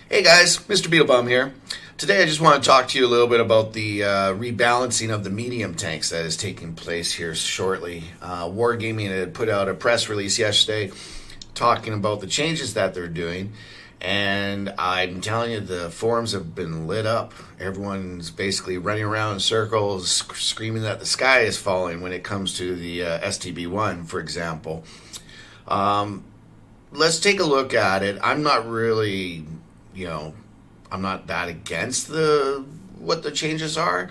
Hey guys, Mr.BeetleBum here. Today I just want to talk to you a little bit about the rebalancing of the medium tanks that is taking place here shortly. Wargaming had put out a press release yesterday talking about the changes that they're doing, and I'm telling you, the forums have been lit up. Everyone's basically running around in circles, screaming that the sky is falling when it comes to the STB-1, for example. Let's take a look at it. I'm not really, I'm not that against what the changes are.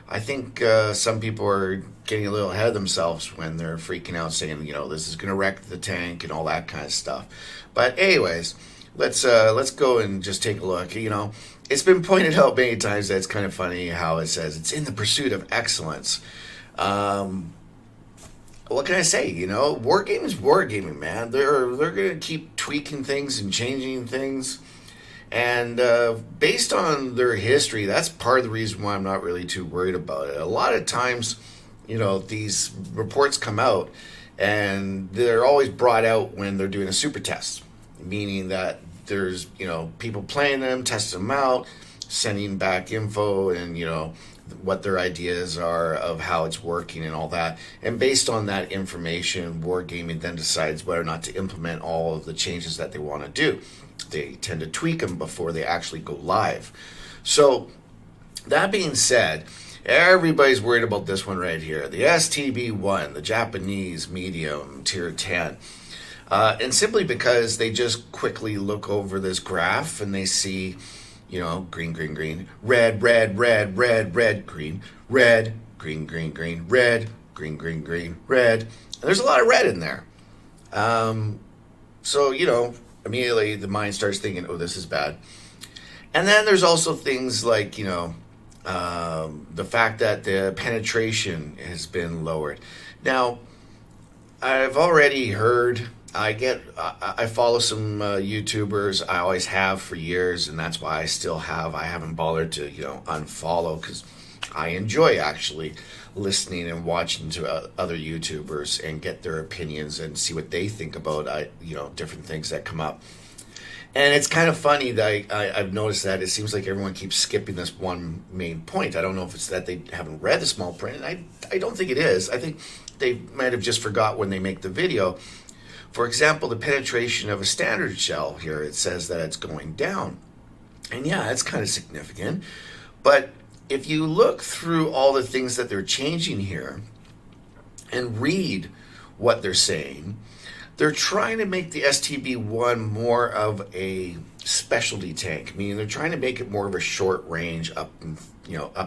I think some people are getting a little ahead of themselves when they're freaking out, saying, this is going to wreck the tank and all that kind of stuff. But anyways, let's go and just take a look. It's been pointed out many times that it's kind of funny how it says it's in the pursuit of excellence. What can I say? Wargaming is wargaming, man. They're going to keep tweaking things and changing things. And based on their history, that's part of the reason why I'm not really too worried about it. A lot of times, these reports come out, and they're always brought out when they're doing a super test, meaning that there's, people playing them, testing them out, sending back info, and, what their ideas are of how it's working and all that. And based on that information, Wargaming then decides whether or not to implement all of the changes that they want to do. They tend to tweak them before they actually go live. So that being said, everybody's worried about this one right here, the STB-1, the Japanese medium tier 10. And simply because they just quickly look over this graph and they see, green, green, green, red, red, red, red, red, green, red, green, green, green, red, green, green, green, red. And there's a lot of red in there. So, immediately the mind starts thinking, oh, this is bad. And then there's also things like, the fact that the penetration has been lowered. Now, I've already heard, I follow some YouTubers. I always have for years, and that's why I still have. I haven't bothered to, unfollow, because I enjoy actually listening and watching to other YouTubers and get their opinions and see what they think about, different things that come up. And it's kind of funny that I've noticed that it seems like everyone keeps skipping this one main point. I don't know if it's that they haven't read the small print. I don't think it is. I think they might have just forgot when they make the video. For example, the penetration of a standard shell here, it says that it's going down. And yeah, it's kind of significant. But if you look through all the things that they're changing here and read what they're saying, they're trying to make the STB-1 more of a specialty tank, meaning they're trying to make it more of a short range, up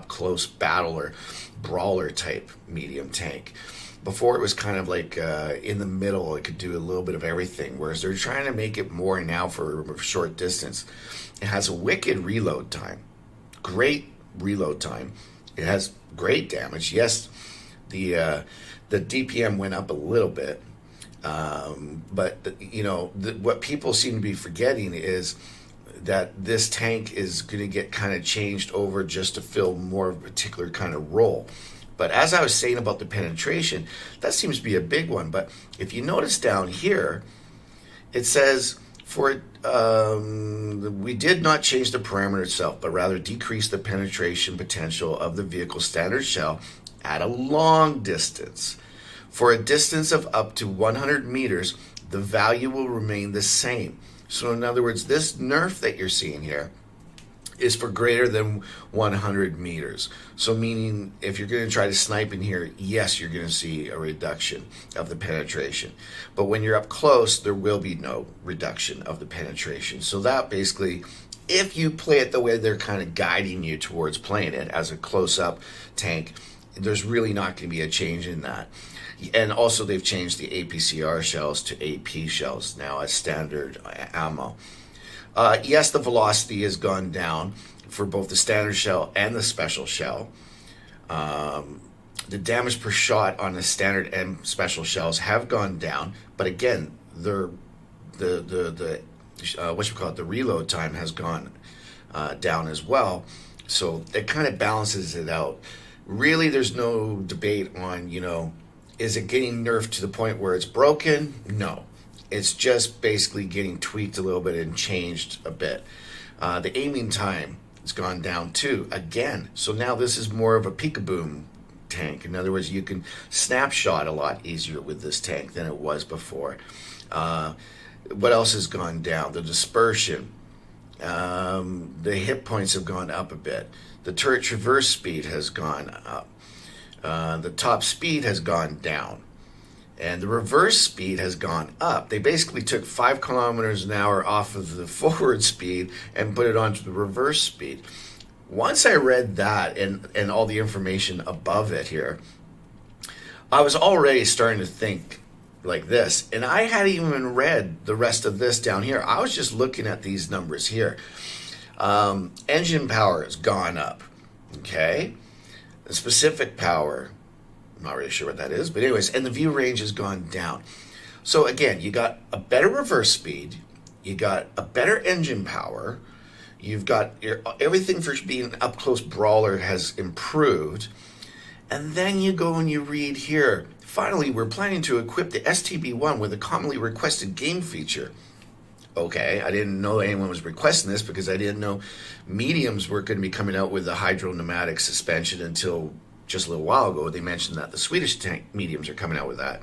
close battle or brawler type medium tank. Before it was kind of like in the middle, it could do a little bit of everything, whereas they're trying to make it more now for a short distance. It has a wicked reload time, great reload time. It has great damage. Yes, the DPM went up a little bit, but what people seem to be forgetting is that this tank is going to get kind of changed over just to fill more of a particular kind of role. But as I was saying about the penetration, that seems to be a big one. But if you notice down here, it says we did not change the parameter itself, but rather decrease the penetration potential of the vehicle standard shell at a long distance. For a distance of up to 100 meters, the value will remain the same. So in other words, this nerf that you're seeing here is for greater than 100 meters. So meaning if you're going to try to snipe in here, yes, you're going to see a reduction of the penetration. But when you're up close, there will be no reduction of the penetration. So that basically, if you play it the way they're kind of guiding you towards playing it as a close-up tank, there's really not going to be a change in that. And also they've changed the APCR shells to AP shells now as standard ammo. Yes, the velocity has gone down for both the standard shell and the special shell. The damage per shot on the standard and special shells have gone down, but again, the reload time has gone down as well. So it kind of balances it out. Really, there's no debate on, is it getting nerfed to the point where it's broken? No. It's just basically getting tweaked a little bit and changed a bit. The aiming time has gone down too, again. So now this is more of a peekaboo tank. In other words, you can snapshot a lot easier with this tank than it was before. What else has gone down? The dispersion. The hit points have gone up a bit. The turret traverse speed has gone up. The top speed has gone down. And the reverse speed has gone up. They basically took 5 kilometers an hour off of the forward speed and put it onto the reverse speed. Once I read that and all the information above it here, I was already starting to think like this. And I hadn't even read the rest of this down here. I was just looking at these numbers here. Engine power has gone up. Okay. The specific power, I'm not really sure what that is, but anyways, and the view range has gone down. So again, you got a better reverse speed, you got a better engine power, you've got everything for being an up-close brawler has improved, and then you go and you read here, finally, we're planning to equip the STB-1 with a commonly requested game feature. Okay, I didn't know anyone was requesting this because I didn't know mediums were going to be coming out with the hydro-pneumatic suspension until just a little while ago. They mentioned that the Swedish tank mediums are coming out with that.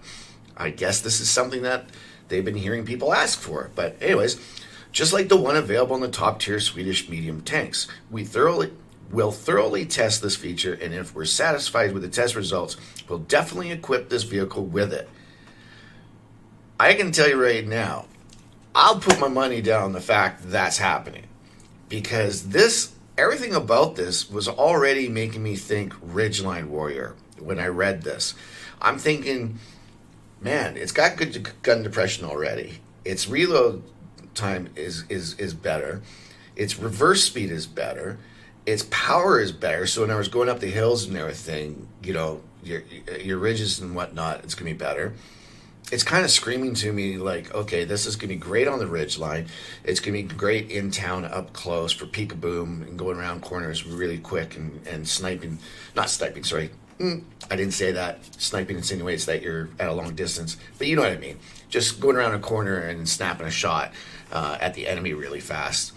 I guess this is something that they've been hearing people ask for. But anyways, just like the one available in the top-tier Swedish medium tanks, we'll thoroughly test this feature, and if we're satisfied with the test results, we'll definitely equip this vehicle with it. I can tell you right now, I'll put my money down on the fact that's happening, because everything about this was already making me think Ridgeline Warrior when I read this. I'm thinking, man, it's got good gun depression already. Its reload time is better. Its reverse speed is better. Its power is better. So when I was going up the hills and everything, your ridges and whatnot, it's going to be better. It's kind of screaming to me like, okay, this is going to be great on the ridge line. It's going to be great in town up close for peekaboo and going around corners really quick and sniping. Not sniping, sorry. I didn't say that. Sniping insinuates that you're at a long distance. But you know what I mean. Just going around a corner and snapping a shot at the enemy really fast.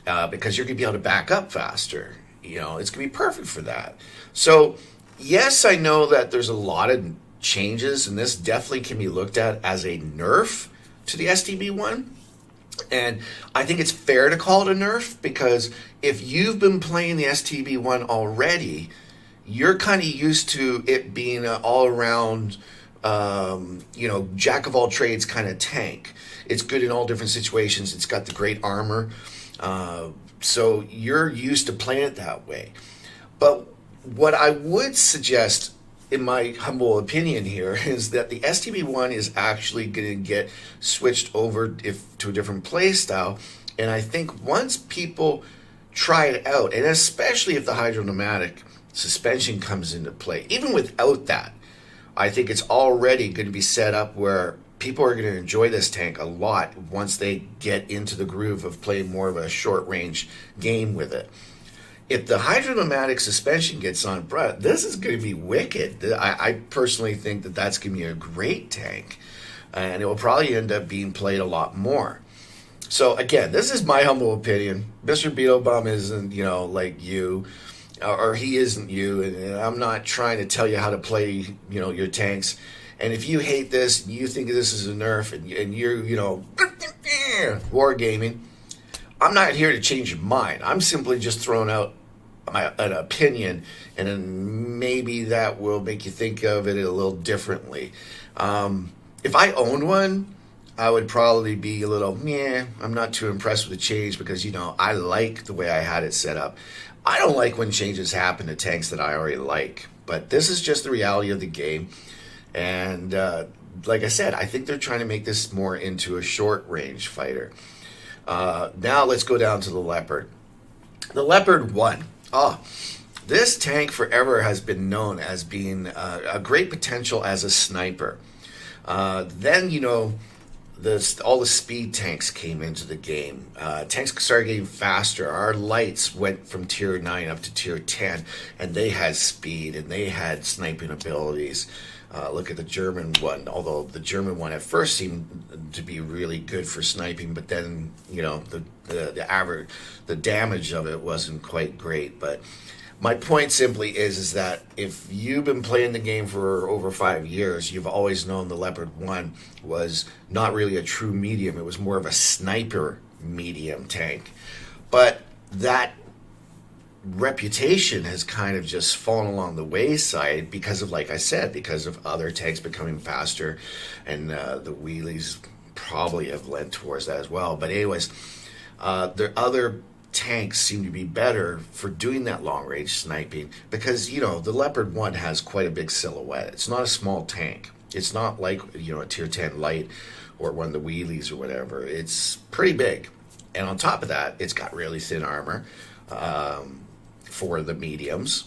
Because you're going to be able to back up faster. It's going to be perfect for that. So, yes, I know that there's a lot of changes, and this definitely can be looked at as a nerf to the STB-1. And I think it's fair to call it a nerf, because if you've been playing the STB-1 already, you're kind of used to it being an all-around, jack of all trades kind of tank. It's good in all different situations. It's got the great armor. So you're used to playing it that way. But what I would suggest, in my humble opinion here, is that the STB-1 is actually going to get switched over to a different play style. And I think once people try it out, and especially if the hydro-pneumatic suspension comes into play, even without that, I think it's already going to be set up where people are going to enjoy this tank a lot once they get into the groove of playing more of a short-range game with it. If the hydro-pneumatic suspension gets on, this is going to be wicked. I personally think that that's going to be a great tank, and it will probably end up being played a lot more. So again, this is my humble opinion. Mr.BeetleBum isn't, like you, or he isn't you, and I'm not trying to tell you how to play, your tanks. And if you hate this, and you think this is a nerf, and you're, wargaming, I'm not here to change your mind. I'm simply just throwing out an opinion, and then maybe that will make you think of it a little differently. If I owned one, I would probably be a little, I'm not too impressed with the change, because, I like the way I had it set up. I don't like when changes happen to tanks that I already like, but this is just the reality of the game. And like I said, I think they're trying to make this more into a short-range fighter. Now let's go down to the Leopard. The Leopard 1. This tank forever has been known as being a great potential as a sniper. Then, all the speed tanks came into the game. Tanks started getting faster. Our lights went from tier 9 up to tier 10, and they had speed, and they had sniping abilities. Look at the German one, although the German one at first seemed to be really good for sniping, but then, the damage of it wasn't quite great. But my point simply is that if you've been playing the game for over 5 years, you've always known the Leopard 1 was not really a true medium. It was more of a sniper medium tank. But that reputation has kind of just fallen along the wayside because of, like I said, because of other tanks becoming faster, and the wheelies probably have lent towards that as well. But anyways, the other tanks seem to be better for doing that long range sniping because, the Leopard 1 has quite a big silhouette. It's not a small tank. It's not like, a tier 10 light or one of the wheelies or whatever. It's pretty big. And on top of that, it's got really thin armor for the mediums.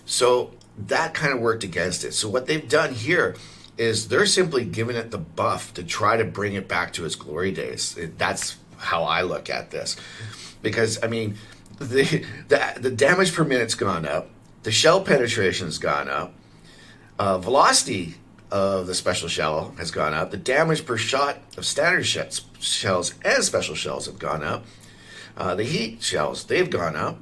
So that kind of worked against it. So what they've done here is they're simply giving it the buff to try to bring it back to its glory days. That's how I look at this. Because, the damage per minute's gone up. The shell penetration's gone up. Velocity of the special shell has gone up. The damage per shot of standard shells and special shells have gone up. The heat shells, they've gone up.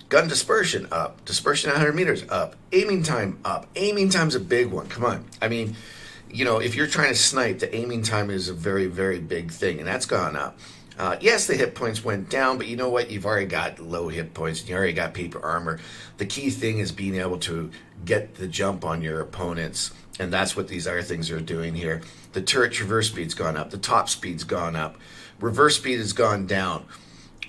Gun dispersion up. Dispersion at 100 meters up. Aiming time up. Aiming time's a big one. Come on. If you're trying to snipe, the aiming time is a very, very big thing, and that's gone up. Yes, the hit points went down, but you know what? You've already got low hit points, and you already got paper armor. The key thing is being able to get the jump on your opponents, and that's what these other things are doing here. The turret traverse speed's gone up. The top speed's gone up. Reverse speed has gone down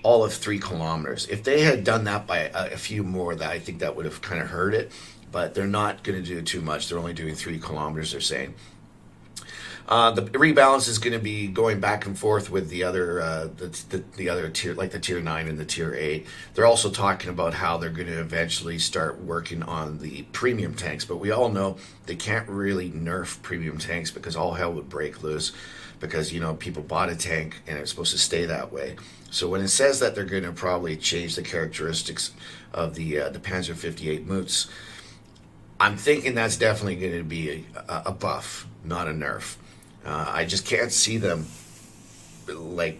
all of 3 kilometers. If they had done that by a few more, I think that would have kind of hurt it, but they're not going to do too much. They're only doing 3 kilometers, they're saying. The rebalance is going to be going back and forth with the other the other tier, like the tier 9 and the tier 8. They're also talking about how they're going to eventually start working on the premium tanks, but we all know they can't really nerf premium tanks because all hell would break loose because, people bought a tank and it's supposed to stay that way. So when it says that they're going to probably change the characteristics of the Panzer 58 Moots, I'm thinking that's definitely going to be a buff, not a nerf. I just can't see them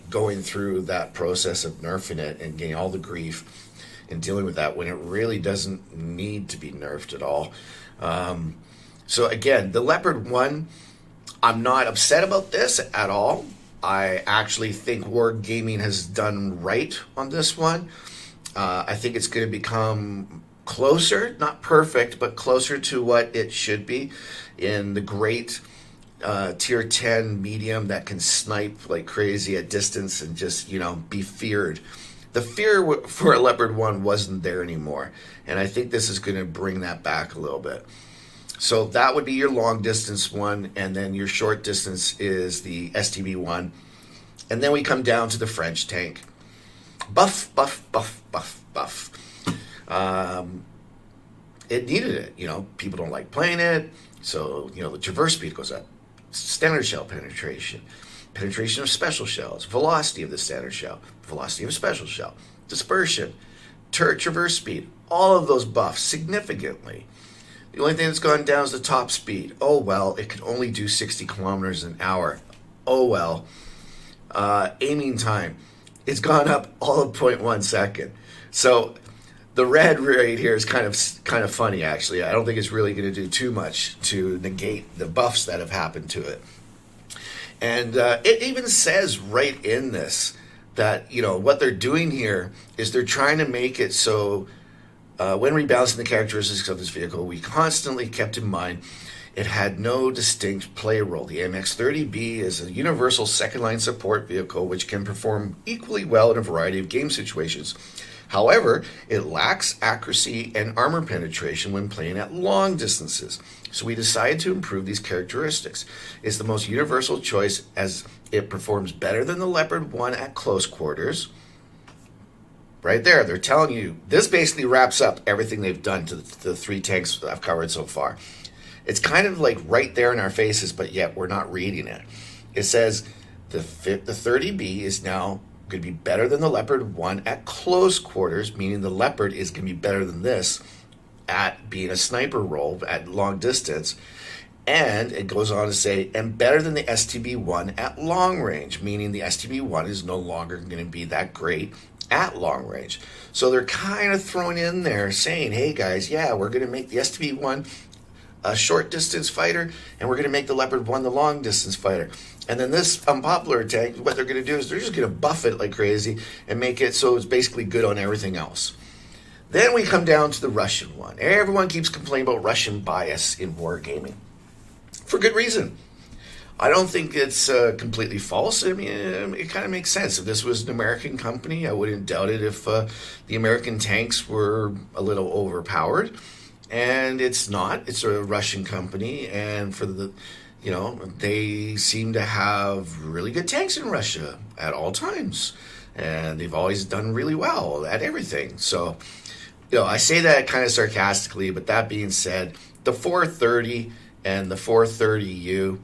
going through that process of nerfing it and getting all the grief and dealing with that when it really doesn't need to be nerfed at all. So again, the Leopard 1, I'm not upset about this at all. I actually think Wargaming has done right on this one. I think it's going to become closer, not perfect, but closer to what it should be in the great tier 10 medium that can snipe like crazy at distance and just, be feared. The fear for a Leopard 1 wasn't there anymore, and I think this is going to bring that back a little bit. So that would be your long distance one, and then your short distance is the STB one. And then we come down to the French tank. Buff, buff, buff, buff, buff. It needed it. People don't like playing it, so, the traverse speed goes up. Standard shell penetration. Penetration of special shells. Velocity of the standard shell. Velocity of special shell. Dispersion. Turret traverse speed. All of those buffs significantly. The only thing that's gone down is the top speed. Oh, well, it can only do 60 kilometers an hour. Oh, well. Aiming time. It's gone up all of 0.1 second. So the red right here is kind of funny, actually. I don't think it's really going to do too much to negate the buffs that have happened to it. And it even says right in this that, what they're doing here is they're trying to make it so when rebalancing the characteristics of this vehicle, we constantly kept in mind it had no distinct play role. The MX-30B is a universal second-line support vehicle which can perform equally well in a variety of game situations. However, it lacks accuracy and armor penetration when playing at long distances. So we decided to improve these characteristics. It's the most universal choice as it performs better than the Leopard 1 at close quarters. Right there, they're telling you, this basically wraps up everything they've done to the 3 tanks that I've covered so far. It's kind of like right there in our faces, but yet we're not reading it. It says the 30B is now going to be better than the Leopard 1 at close quarters, meaning the Leopard is going to be better than this at being a sniper role at long distance. And it goes on to say, and better than the STB-1 at long range, meaning the STB-1 is no longer going to be that great at long range. So they're kind of throwing in there saying, hey guys, yeah, we're going to make the STB-1 a short distance fighter, and we're going to make the Leopard 1 the long distance fighter. And then this unpopular tank, what they're going to do is they're just going to buff it like crazy and make it so it's basically good on everything else. Then we come down to the Russian one. Everyone keeps complaining about Russian bias in wargaming. For good reason. I don't think it's completely false. I mean, it kind of makes sense. If this was an American company, I wouldn't doubt it if the American tanks were a little overpowered. And it's not. It's a Russian company, and they seem to have really good tanks in Russia at all times, and they've always done really well at everything. So, I say that kind of sarcastically, but that being said, the 430 and the 430U,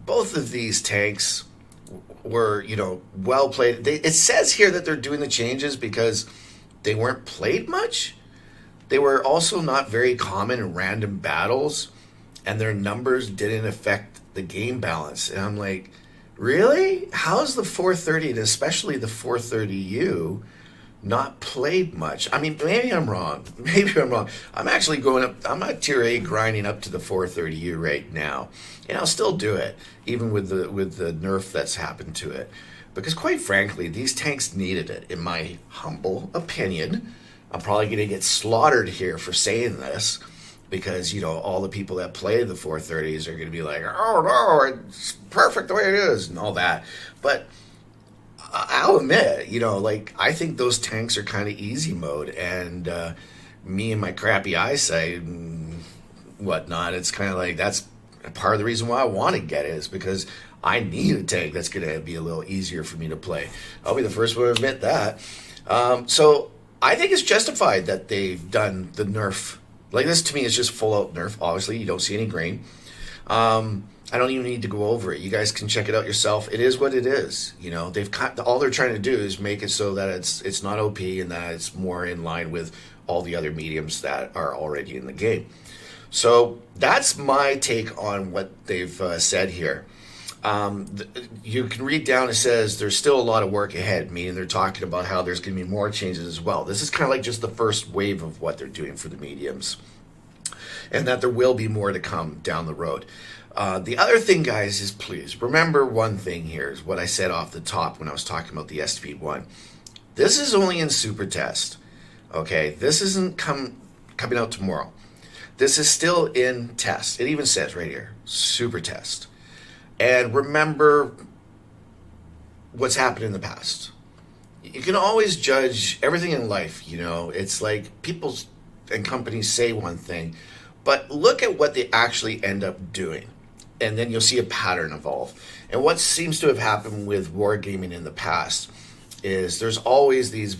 both of these tanks were, well played. It says here that they're doing the changes because they weren't played much. They were also not very common in random battles, and their numbers didn't affect the game balance. And I'm like, really? How's the 430 and especially the 430U not played much? I mean, maybe I'm wrong. I'm actually going up. I'm at tier 8 grinding up to the 430U right now, and I'll still do it even with the nerf that's happened to it, because quite frankly, these tanks needed it, in my humble opinion. I'm probably going to get slaughtered here for saying this, because, all the people that play the 430s are going to be like, oh no, it's perfect the way it is and all that. But I'll admit, I think those tanks are kind of easy mode, and me and my crappy eyesight and whatnot, it's kind of like that's part of the reason why I want to get it, is because I need a tank that's going to be a little easier for me to play. I'll be the first one to admit that. So I think it's justified that they've done the nerf. Like, this to me is just full out nerf. Obviously, you don't see any grain. I don't even need to go over it. You guys can check it out yourself. It is what it is. All they're trying to do is make it so that it's not OP and that it's more in line with all the other mediums that are already in the game. So that's my take on what they've said here. You can read down, it says there's still a lot of work ahead, meaning they're talking about how there's going to be more changes as well. This is kind of like just the first wave of what they're doing for the mediums, and that there will be more to come down the road. The other thing, guys, is please remember one thing here is what I said off the top when I was talking about the STB-1. This is only in super test. Okay, this isn't coming out tomorrow. This is still in test. It even says right here, super test. And remember what's happened in the past. You can always judge everything in life, It's like people and companies say one thing, but look at what they actually end up doing. And then you'll see a pattern evolve. And what seems to have happened with wargaming in the past is there's always these,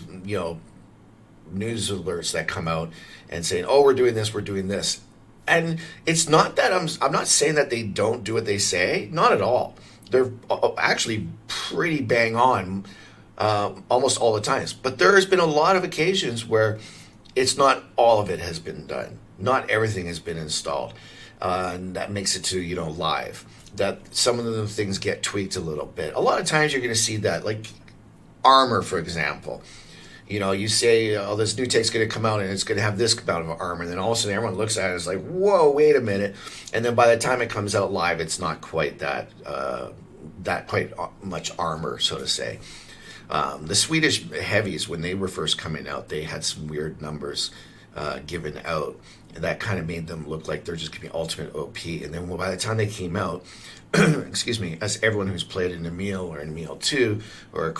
news alerts that come out and saying, oh, we're doing this. And it's not that I'm not saying that they don't do what they say. Not at all. They're actually pretty bang on almost all the times. But there has been a lot of occasions where it's not all of it has been done. Not everything has been installed. And that makes it to, live. That some of the things get tweaked a little bit. A lot of times you're going to see that, like armor, for example. You say, oh, this new tank's going to come out and it's going to have this amount of armor. And then all of a sudden everyone looks at it and is like, whoa, wait a minute. And then by the time it comes out live, it's not quite that quite much armor, so to say. The Swedish heavies, when they were first coming out, they had some weird numbers given out. And that kind of made them look like they're just going to be ultimate OP. And then by the time they came out, excuse me, as everyone who's played in Emil or in Emil 2 or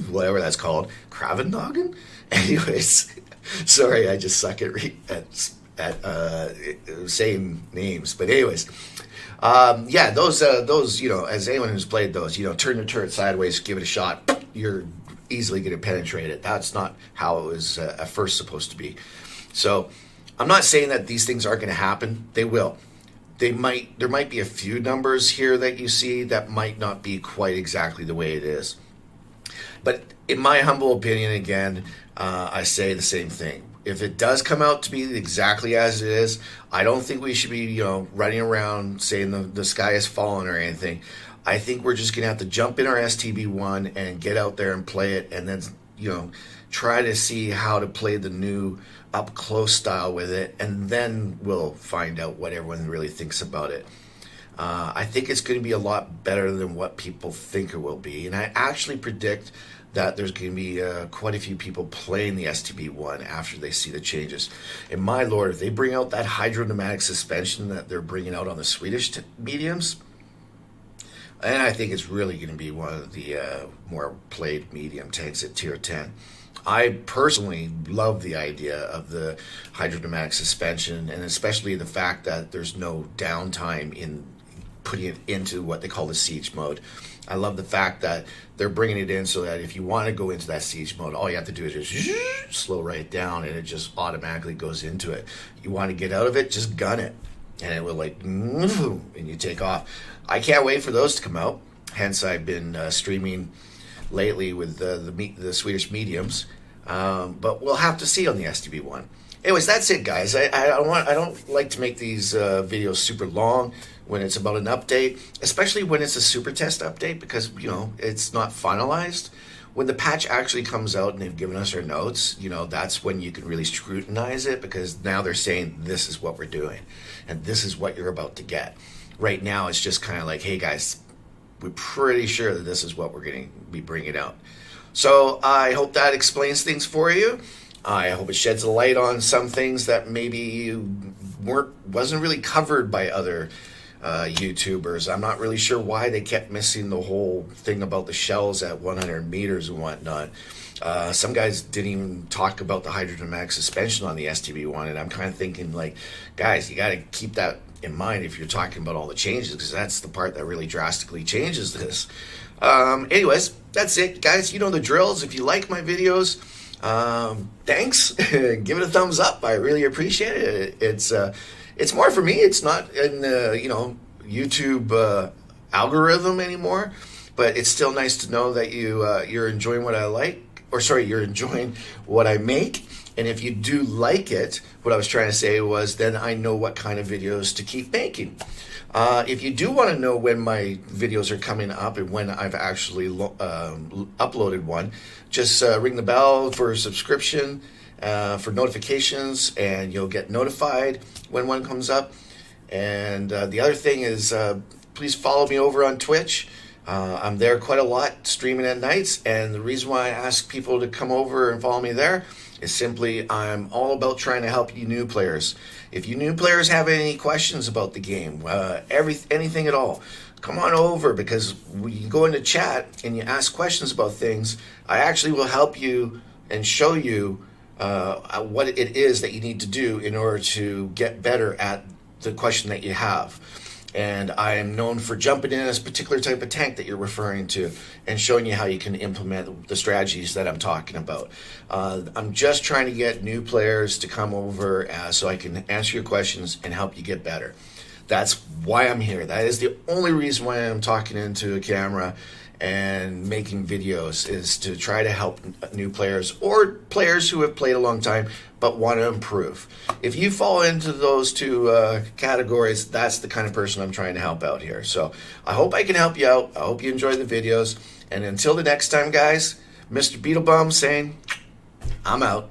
whatever that's called, Kravendagen? Anyways, sorry, I just suck at saying names. But anyways, those as anyone who's played those, turn the turret sideways, give it a shot, you're easily going to penetrate it. That's not how it was at first supposed to be. So I'm not saying that these things aren't going to happen. They will. There might be a few numbers here that you see that might not be quite exactly the way it is. But in my humble opinion, again, I say the same thing. If it does come out to be exactly as it is, I don't think we should be, running around saying the sky is falling or anything. I think we're just going to have to jump in our STB1 and get out there and play it, and then, try to see how to play the new up close style with it, and then we'll find out what everyone really thinks about it. I think it's going to be a lot better than what people think it will be, and I actually predict that there's going to be quite a few people playing the STB1 after they see the changes. And my lord, if they bring out that hydrodynamic suspension that they're bringing out on the Swedish mediums, and I think it's really going to be one of the more played medium tanks at tier 10. I personally love the idea of the hydrodynamic suspension, and especially the fact that there's no downtime in putting it into what they call the siege mode. I love the fact that they're bringing it in so that if you want to go into that siege mode, all you have to do is just slow right down, and it just automatically goes into it. You want to get out of it, just gun it, and it will and you take off. I can't wait for those to come out. Hence, I've been streaming lately with the Swedish mediums, but we'll have to see on the STB1. Anyways, that's it, guys. I don't like to make these videos super long when it's about an update, especially when it's a super test update, because it's not finalized. When the patch actually comes out and they've given us our notes, that's when you can really scrutinize it, because now they're saying this is what we're doing and this is what you're about to get. Right now, it's just kind of like, hey guys, we're pretty sure that this is what we're going to be bringing out. So I hope that explains things for you. I hope it sheds a light on some things that maybe wasn't really covered by other YouTubers. I'm not really sure why they kept missing the whole thing about the shells at 100 meters and whatnot. Some guys didn't even talk about the hydrodynamic suspension on the STB1, and I'm kind of thinking, like, guys, you got to keep that in mind if you're talking about all the changes, because that's the part that really drastically changes this. Anyways, that's it, guys. You know the drills. If you like my videos, thanks. Give it a thumbs up. I really appreciate it. It's more for me. It's not in the YouTube algorithm anymore, but it's still nice to know that you're enjoying what I like, you're enjoying what I make. And if you do like it, what I was trying to say was, then I know what kind of videos to keep making. If you do want to know when my videos are coming up and when I've actually uploaded one, just ring the bell for a subscription, for notifications, and you'll get notified when one comes up. And the other thing is, please follow me over on Twitch. I'm there quite a lot, streaming at nights, and the reason why I ask people to come over and follow me there is simply I'm all about trying to help you new players. If you new players have any questions about the game, anything at all, come on over, because when you go into chat and you ask questions about things, I actually will help you and show you what it is that you need to do in order to get better at the question that you have. And I am known for jumping in this particular type of tank that you're referring to and showing you how you can implement the strategies that I'm talking about. I'm just trying to get new players to come over so I can answer your questions and help you get better. That's why I'm here. That is the only reason why I'm talking into a camera and making videos, is to try to help new players or players who have played a long time but want to improve. If you fall into those two categories, that's the kind of person I'm trying to help out here. So I hope I can help you out. I hope you enjoy the videos. And until the next time, guys, Mr. BeetleBum saying, I'm out.